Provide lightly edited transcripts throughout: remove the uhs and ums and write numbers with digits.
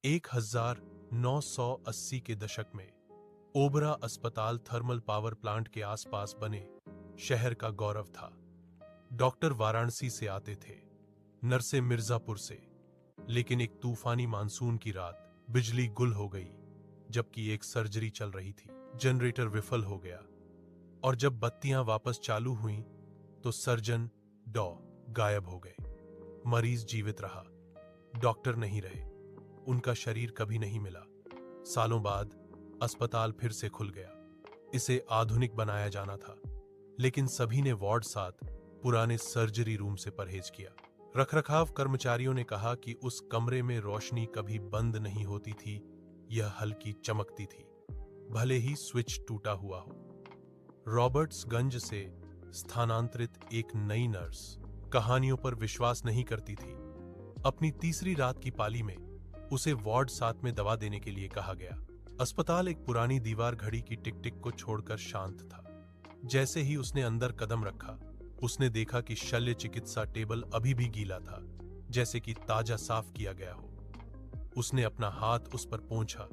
1980 के दशक में ओबरा अस्पताल थर्मल पावर प्लांट के आसपास बने शहर का गौरव था। डॉक्टर वाराणसी से आते थे, नर्सें मिर्जापुर से। लेकिन एक तूफानी मानसून की रात बिजली गुल हो गई, जबकि एक सर्जरी चल रही थी। जनरेटर विफल हो गया और जब बत्तियां वापस चालू हुईं, तो सर्जन गायब हो गए। मरीज जीवित रहा, डॉक्टर नहीं रहे, उनका शरीर कभी नहीं मिला। सालों बाद अस्पताल फिर से खुल गया। इसे आधुनिक बनाया जाना था, लेकिन सभी ने वार्ड 7 पुराने सर्जरी रूम से परहेज किया। रखरखाव कर्मचारियों ने कहा कि उस कमरे में रोशनी कभी बंद नहीं होती थी, यह हल्की चमकती थी, भले ही स्विच टूटा हुआ हो। रॉबर्ट्सगंज से स्थानांतरित एक नई नर्स कहानियों पर विश्वास नहीं करती थी। अपनी तीसरी रात की पाली में उसे वार्ड 7 में दवा देने के लिए कहा गया। अस्पताल एक पुरानी दीवार घड़ी की टिक टिक को छोड़कर शांत था। जैसे ही उसने अंदर कदम रखा, उसने देखा कि शल्य चिकित्सा टेबल अभी भी गीला था, जैसे कि ताजा साफ किया गया हो। उसने अपना हाथ उस पर पोंछा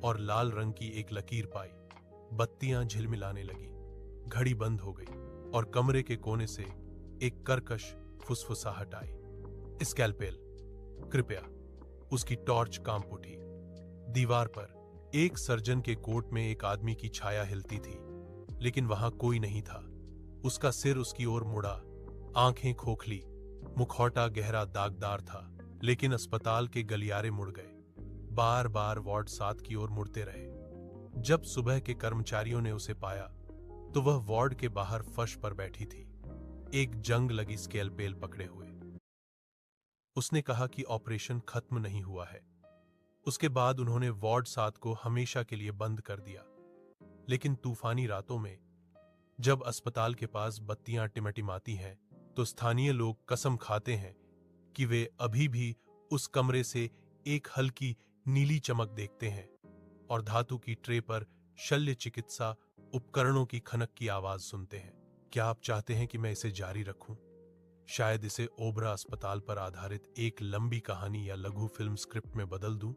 और लाल रंग की एक लकीर पाई। बत्तियां झिलमिलाने लगी, घड़ी बंद हो गई और कमरे के कोने से एक कर्कश फुसफुसाहट आई। स्कैल्पेल, कृपया। उसकी टॉर्च कांप उठी। दीवार पर एक सर्जन के कोट में एक आदमी की छाया हिलती थी, लेकिन वहां कोई नहीं था। उसका सिर उसकी ओर मुड़ा, आंखें खोखली, मुखौटा गहरा दागदार था। लेकिन अस्पताल के गलियारे मुड़ गए, बार बार वार्ड 7 की ओर मुड़ते रहे। जब सुबह के कर्मचारियों ने उसे पाया, तो वह वार्ड के बाहर फर्श पर बैठी थी, एक जंग लगी स्केलपेल पकड़े हुए। उसने कहा कि ऑपरेशन खत्म नहीं हुआ है। उसके बाद उन्होंने वार्ड 7 को हमेशा के लिए बंद कर दिया। लेकिन तूफानी रातों में जब अस्पताल के पास बत्तियां टिमटिमाती हैं, तो स्थानीय लोग कसम खाते हैं कि वे अभी भी उस कमरे से एक हल्की नीली चमक देखते हैं और धातु की ट्रे पर शल्य चिकित्सा उपकरणों की खनक की आवाज सुनते हैं। क्या आप चाहते हैं कि मैं इसे जारी रखूं? शायद इसे ओबरा अस्पताल पर आधारित एक लंबी कहानी या लघु फिल्म स्क्रिप्ट में बदल दूं?